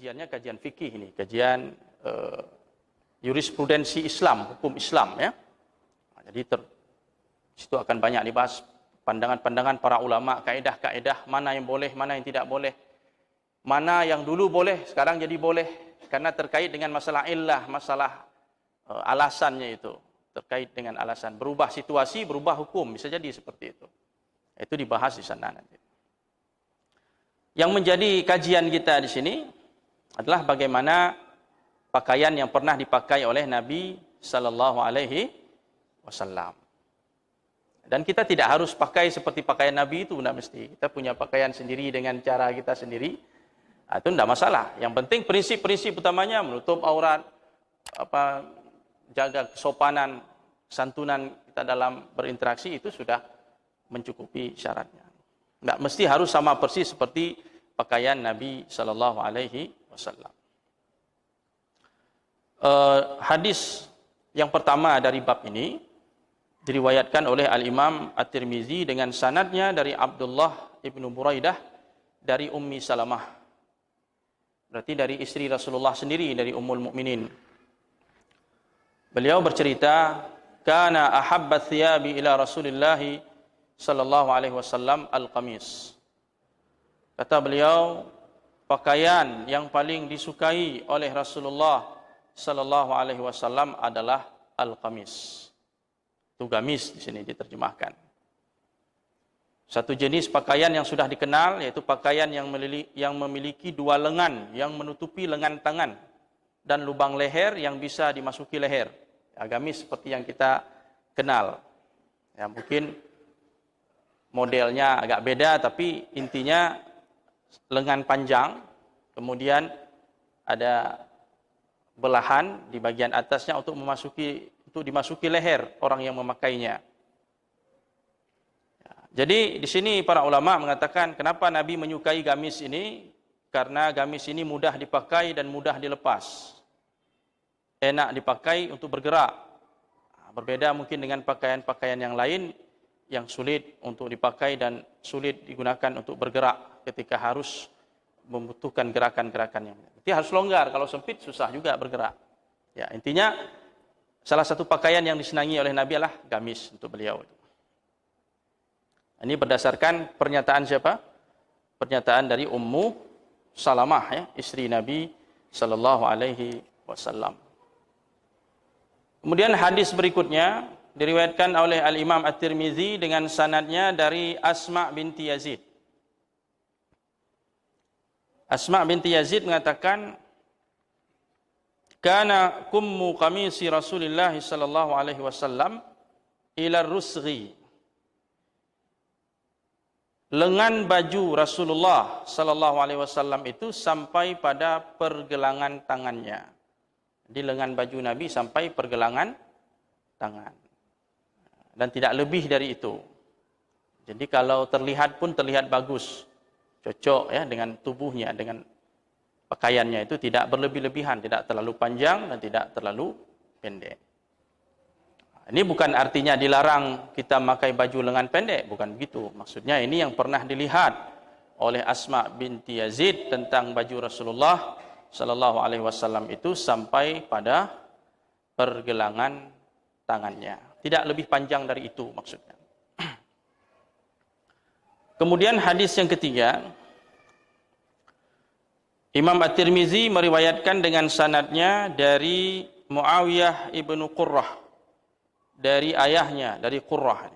kajiannya kajian fikih ini, kajian jurisprudensi Islam, hukum Islam ya. Jadi situ akan banyak dibahas pandangan-pandangan para ulama, kaedah-kaedah mana yang boleh, mana yang tidak boleh. Mana yang dulu boleh, sekarang jadi boleh karena terkait dengan masalah illah, masalah alasannya itu. Terkait dengan alasan berubah situasi, berubah hukum, bisa jadi seperti itu. Itu dibahas di sana nanti. Yang menjadi kajian kita di sini adalah bagaimana pakaian yang pernah dipakai oleh Nabi sallallahu alaihi wasallam. Dan kita tidak harus pakai seperti pakaian Nabi itu, tidak mesti. Kita punya pakaian sendiri dengan cara kita sendiri. Itu tidak masalah. Yang penting prinsip-prinsip utamanya menutup aurat, jaga kesopanan, santunan kita dalam berinteraksi itu sudah mencukupi syaratnya. Tidak mesti harus sama persis seperti pakaian Nabi sallallahu alaihi wasallam. Hadis yang pertama dari bab ini diriwayatkan oleh Al-Imam At-Tirmizi dengan sanadnya dari Abdullah ibnu Buraidah dari Ummi Salamah. Berarti dari istri Rasulullah sendiri, dari Ummul Mukminin. Beliau bercerita, "Kana ahabba thiyabi ila Rasulillah sallallahu alaihi wasallam al-qamis." Kata beliau, pakaian yang paling disukai oleh Rasulullah sallallahu alaihi wasallam adalah al-qamis. Itu gamis di sini diterjemahkan. Satu jenis pakaian yang sudah dikenal, yaitu pakaian yang memiliki dua lengan yang menutupi lengan tangan dan lubang leher yang bisa dimasuki leher. Ya, gamis seperti yang kita kenal. Ya, mungkin modelnya agak beda, tapi intinya lengan panjang, kemudian ada belahan di bagian atasnya untuk dimasuki leher orang yang memakainya. Ya, jadi di sini para ulama mengatakan kenapa Nabi menyukai gamis ini? Karena gamis ini mudah dipakai dan mudah dilepas. Enak dipakai untuk bergerak. Berbeda mungkin dengan pakaian-pakaian yang lain yang sulit untuk dipakai dan sulit digunakan untuk bergerak ketika harus membutuhkan gerakan-gerakan yang berarti harus longgar. Kalau sempit susah juga bergerak. Ya, intinya salah satu pakaian yang disenangi oleh Nabi adalah gamis untuk beliau. Ini berdasarkan pernyataan siapa? Pernyataan dari Ummu Salamah, ya, istri Nabi sallallahu alaihi wasallam. Kemudian hadis berikutnya diriwayatkan oleh Al-Imam At-Tirmizi dengan sanadnya dari Asma binti Yazid. Asma binti Yazid mengatakan, "Kana kummu qamisi Rasulillah sallallahu alaihi wasallam ila rusghi." Lengan baju Rasulullah sallallahu alaihi wasallam itu sampai pada pergelangan tangannya. Di lengan baju Nabi sampai pergelangan tangan. Dan tidak lebih dari itu. Jadi kalau terlihat pun terlihat bagus. Cocok ya dengan tubuhnya, dengan pakaiannya itu tidak berlebih-lebihan, tidak terlalu panjang dan tidak terlalu pendek. Ini bukan artinya dilarang kita memakai baju lengan pendek, bukan begitu. Maksudnya ini yang pernah dilihat oleh Asma binti Yazid tentang baju Rasulullah sallallahu alaihi wasallam itu sampai pada pergelangan tangannya. Tidak lebih panjang dari itu maksudnya. Kemudian hadis yang ketiga, Imam At-Tirmizi meriwayatkan dengan sanadnya dari Muawiyah ibnu Qurrah, dari ayahnya, dari Qurrah.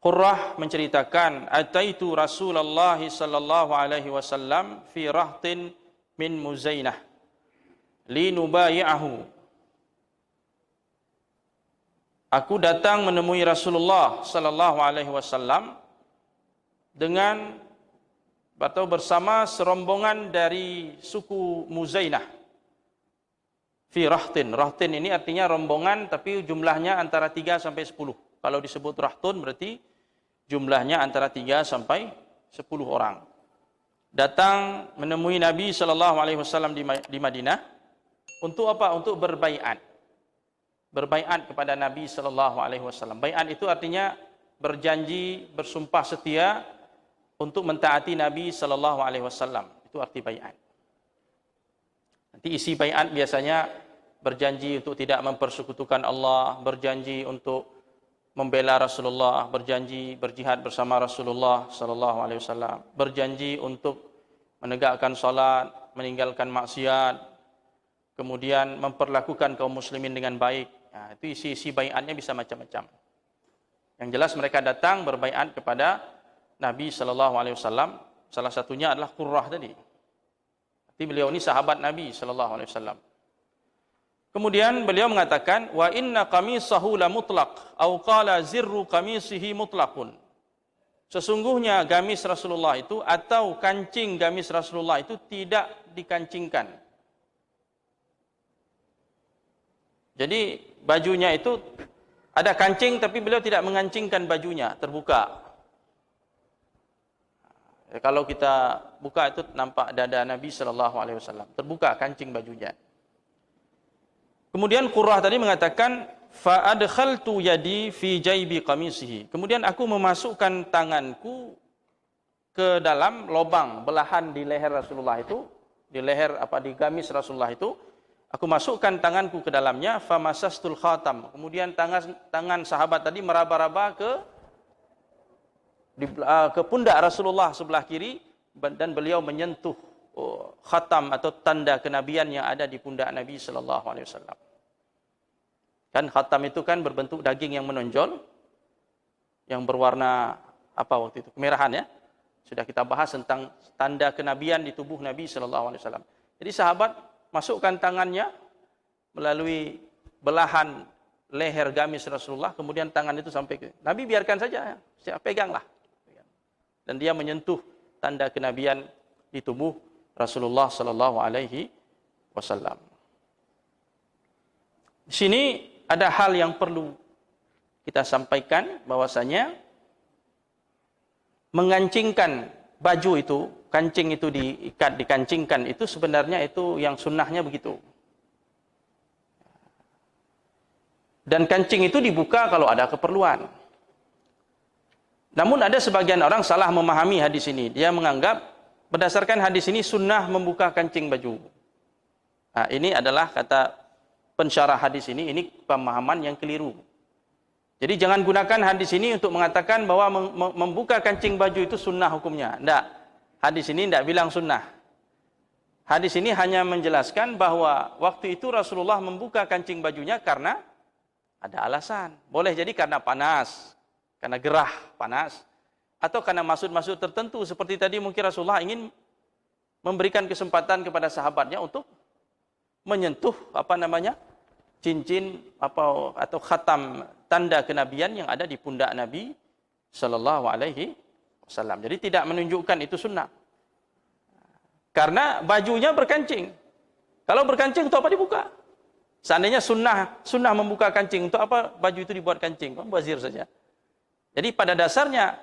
Qurrah menceritakan, "Ataitu Rasulullah sallallahu alaihi wasallam fi rahtin min Muzainah linubayi'ahu." Aku datang menemui Rasulullah sallallahu alaihi wasallam dengan atau bersama serombongan dari suku Muzainah. Fi rahtin. Rahtin ini artinya rombongan tapi jumlahnya antara 3 sampai 10. Kalau disebut rahtun berarti jumlahnya antara 3 sampai 10 orang. Datang menemui Nabi sallallahu alaihi wasallam di Madinah untuk apa? Untuk berbaiat. Berbaiat kepada Nabi sallallahu alaihi wasallam. Baiat itu artinya berjanji, bersumpah setia untuk mentaati Nabi sallallahu alaihi wasallam. Itu arti baiat. Isi baiat biasanya berjanji untuk tidak mempersekutukan Allah, berjanji untuk membela Rasulullah, berjanji berjihad bersama Rasulullah sallallahu alaihi wasallam, berjanji untuk menegakkan salat, meninggalkan maksiat, kemudian memperlakukan kaum muslimin dengan baik. Nah, itu isi baiatnya bisa macam-macam. Yang jelas mereka datang berbaiat kepada Nabi sallallahu alaihi wasallam. Salah satunya adalah Qurrah tadi. Jadi beliau ini sahabat Nabi sallallahu alaihi wasallam. Kemudian beliau mengatakan, wa inna qamisahu la mutlaq au qala zirru qamisihi mutlaqun. Sesungguhnya gamis Rasulullah itu atau kancing gamis Rasulullah itu tidak dikancingkan. Jadi bajunya itu ada kancing tapi beliau tidak mengancingkan bajunya, terbuka. Kalau kita buka itu nampak dada Nabi sallallahu alaihi wasallam, terbuka kancing bajunya. Kemudian Qurrah tadi mengatakan fa adkhaltu yadi fi jaybi qamisihi. Kemudian aku memasukkan tanganku ke dalam lubang belahan di leher Rasulullah itu, di leher di gamis Rasulullah itu, aku masukkan tanganku ke dalamnya, fa masastul khatam. Kemudian tangan sahabat tadi meraba-raba ke pundak Rasulullah sebelah kiri dan beliau menyentuh khatam atau tanda kenabian yang ada di pundak Nabi sallallahu alaihi wasallam. Kan khatam itu kan berbentuk daging yang menonjol, yang berwarna waktu itu? Kemerahan ya. Sudah kita bahas tentang tanda kenabian di tubuh Nabi sallallahu alaihi wasallam. Jadi sahabat masukkan tangannya melalui belahan leher gamis Rasulullah, kemudian tangan itu sampai ke Nabi, biarkan saja, peganglah. Dan dia menyentuh tanda kenabian di tubuh Rasulullah sallallahu alaihi wasallam. Di sini ada hal yang perlu kita sampaikan, bahwasanya mengancingkan baju itu, kancing itu diikat, dikancingkan itu sebenarnya itu yang sunnahnya begitu. Dan kancing itu dibuka kalau ada keperluan. Namun ada sebagian orang salah memahami hadis ini. Dia menganggap berdasarkan hadis ini sunnah membuka kancing baju. Nah, ini adalah kata pensyarah hadis ini pemahaman yang keliru. Jadi jangan gunakan hadis ini untuk mengatakan bahwa membuka kancing baju itu sunnah hukumnya. Tidak. Hadis ini tidak bilang sunnah. Hadis ini hanya menjelaskan bahwa waktu itu Rasulullah membuka kancing bajunya karena ada alasan. Boleh jadi karena panas, karena gerah panas, atau karena maksud-maksud tertentu. Seperti tadi mungkin Rasulullah ingin memberikan kesempatan kepada sahabatnya untuk menyentuh cincin atau khatam tanda kenabian yang ada di pundak Nabi sallallahu alaihi wasallam. Jadi tidak menunjukkan itu sunnah. Karena bajunya berkancing. Kalau berkancing untuk apa dibuka? Seandainya sunnah membuka kancing, untuk apa baju itu dibuat kancing? Bazir saja. Jadi pada dasarnya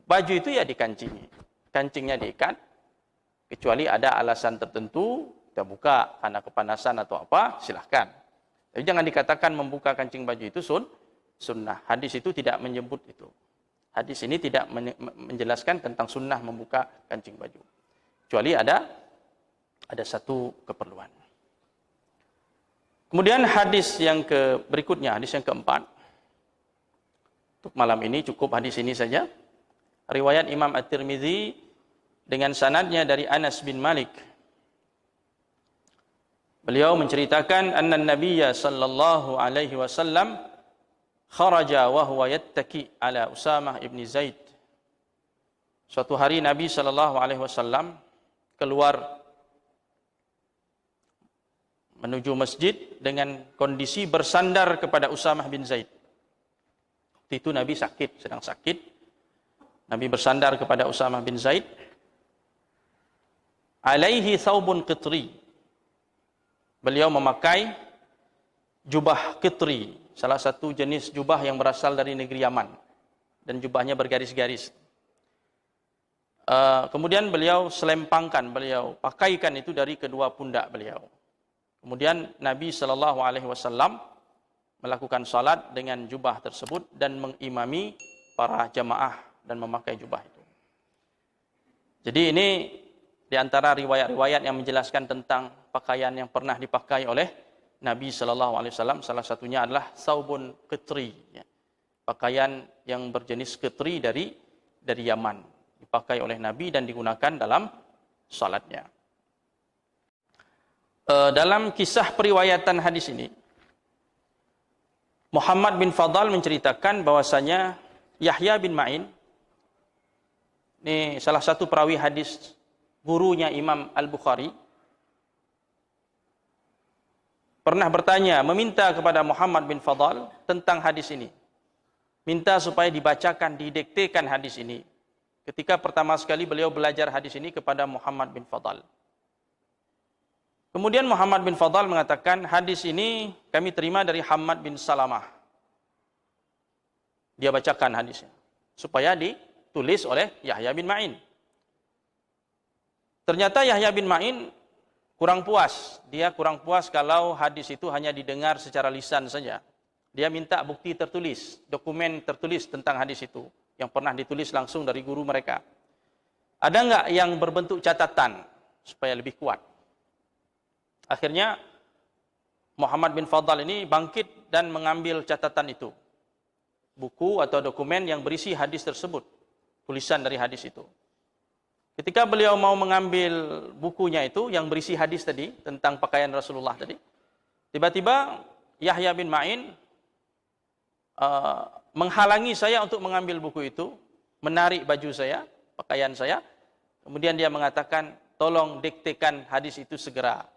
baju itu ya dikancingi. Kancingnya diikat, kecuali ada alasan tertentu kita buka karena kepanasan atau apa, silahkan. Tapi jangan dikatakan membuka kancing baju itu sunnah. Hadis itu tidak menyebut itu. Hadis ini tidak menjelaskan tentang sunnah membuka kancing baju. Kecuali ada satu keperluan. Kemudian hadis yang berikutnya, hadis yang keempat. Untuk malam ini cukup hadis ini saja. Riwayat Imam At-Tirmidzi dengan sanadnya dari Anas bin Malik. Beliau menceritakan anna Nabiyya sallallahu alaihi wasallam kharaja wa huwa yattaki ala Usamah ibn Zaid. Suatu hari Nabi sallallahu alaihi wasallam keluar menuju masjid dengan kondisi bersandar kepada Usamah bin Zaid. Waktu itu Nabi sedang sakit. Nabi bersandar kepada Usamah bin Zaid. Alaihi thawbun qitri. Beliau memakai jubah qitri, salah satu jenis jubah yang berasal dari negeri Yaman, dan jubahnya bergaris-garis. Kemudian beliau pakaikan itu dari kedua pundak beliau. Kemudian Nabi sallallahu alaihi wasallam melakukan salat dengan jubah tersebut dan mengimami para jamaah dan memakai jubah itu. Jadi ini Di antara riwayat-riwayat yang menjelaskan tentang pakaian yang pernah dipakai oleh Nabi sallallahu alaihi wasallam, salah satunya adalah saubun qitri, ya. Pakaian yang berjenis qitri dari Yaman, dipakai oleh Nabi dan digunakan dalam salatnya. Dalam kisah periwayatan hadis ini, Muhammad bin Fadl menceritakan bahwasanya Yahya bin Ma'in, ini salah satu perawi hadis gurunya Imam Al-Bukhari, pernah bertanya, meminta kepada Muhammad bin Fadl tentang hadis ini. Minta supaya dibacakan, didiktekan hadis ini. Ketika pertama sekali beliau belajar hadis ini kepada Muhammad bin Fadl. Kemudian Muhammad bin Fadl mengatakan, hadis ini kami terima dari Hammad bin Salamah. Dia bacakan hadisnya, supaya ditulis oleh Yahya bin Ma'in. Ternyata Yahya bin Ma'in kurang puas. Dia kurang puas kalau hadis itu hanya didengar secara lisan saja. Dia minta bukti tertulis, dokumen tertulis tentang hadis itu, yang pernah ditulis langsung dari guru mereka. Ada enggak yang berbentuk catatan, supaya lebih kuat? Akhirnya, Muhammad bin Fadl ini bangkit dan mengambil catatan itu. Buku atau dokumen yang berisi hadis tersebut. Tulisan dari hadis itu. Ketika beliau mau mengambil bukunya itu yang berisi hadis tadi tentang pakaian Rasulullah tadi, tiba-tiba Yahya bin Ma'in menghalangi saya untuk mengambil buku itu, menarik baju saya, pakaian saya. Kemudian dia mengatakan, tolong diktekan hadis itu segera.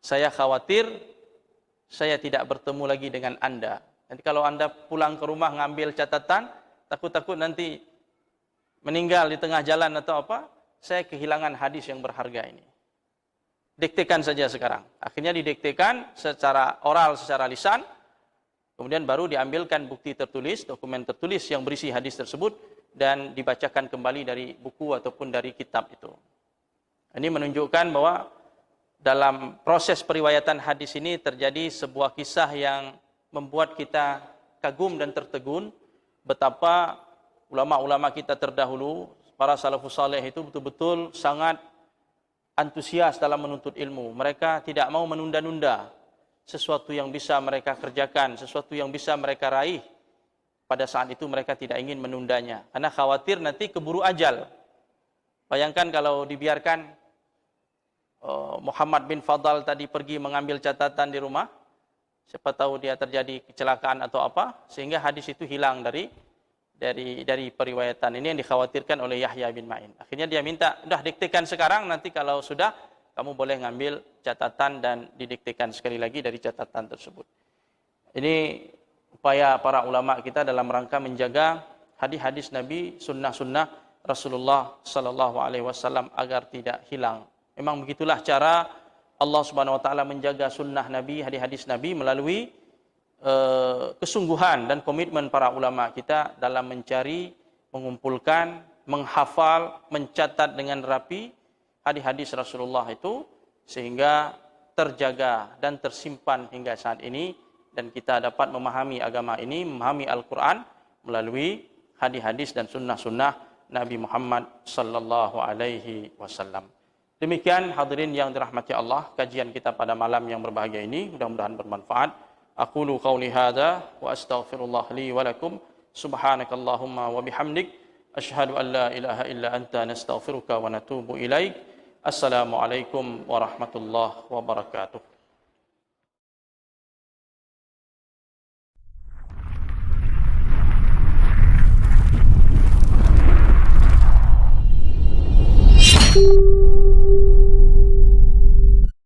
Saya khawatir saya tidak bertemu lagi dengan Anda. Nanti kalau Anda pulang ke rumah ngambil catatan, takut-takut nanti meninggal di tengah jalan atau apa, saya kehilangan hadis yang berharga ini. Diktekan saja sekarang. Akhirnya didiktekan secara oral, secara lisan, kemudian baru diambilkan bukti tertulis, dokumen tertulis yang berisi hadis tersebut, dan dibacakan kembali dari buku ataupun dari kitab itu. Ini menunjukkan bahwa dalam proses periwayatan hadis ini terjadi sebuah kisah yang membuat kita kagum dan tertegun, betapa ulama-ulama kita terdahulu, para salafus saleh itu betul-betul sangat antusias dalam menuntut ilmu. Mereka tidak mau menunda-nunda sesuatu yang bisa mereka kerjakan, sesuatu yang bisa mereka raih. Pada saat itu mereka tidak ingin menundanya, karena khawatir nanti keburu ajal. Bayangkan kalau dibiarkan Muhammad bin Fadl tadi pergi mengambil catatan di rumah, siapa tahu dia terjadi kecelakaan atau apa, sehingga hadis itu hilang dari periwayatan. Ini yang dikhawatirkan oleh Yahya bin Ma'in. Akhirnya dia minta, udah diktekan sekarang, nanti kalau sudah kamu boleh ngambil catatan dan didiktekan sekali lagi dari catatan tersebut. Ini upaya para ulama kita dalam rangka menjaga hadis-hadis Nabi, sunnah-sunnah Rasulullah sallallahu alaihi wasallam agar tidak hilang. Memang begitulah cara Allah Subhanahu wa taala menjaga sunnah Nabi, hadis-hadis Nabi melalui kesungguhan dan komitmen para ulama kita dalam mencari, mengumpulkan, menghafal, mencatat dengan rapi hadis-hadis Rasulullah itu, sehingga terjaga dan tersimpan hingga saat ini, dan kita dapat memahami agama ini, memahami Al-Quran melalui hadis-hadis dan sunnah-sunnah Nabi Muhammad sallallahu alaihi wasallam. Demikian hadirin yang dirahmati Allah, kajian kita pada malam yang berbahagia ini, mudah-mudahan bermanfaat. Aqulu qawli hadza wa astaghfirullah li wa lakum. Subhanakallahumma wa bihamdik, asyhadu an la ilaha illa anta, nastaghfiruka wa natubu ilaik. Assalamualaikum warahmatullahi wabarakatuh.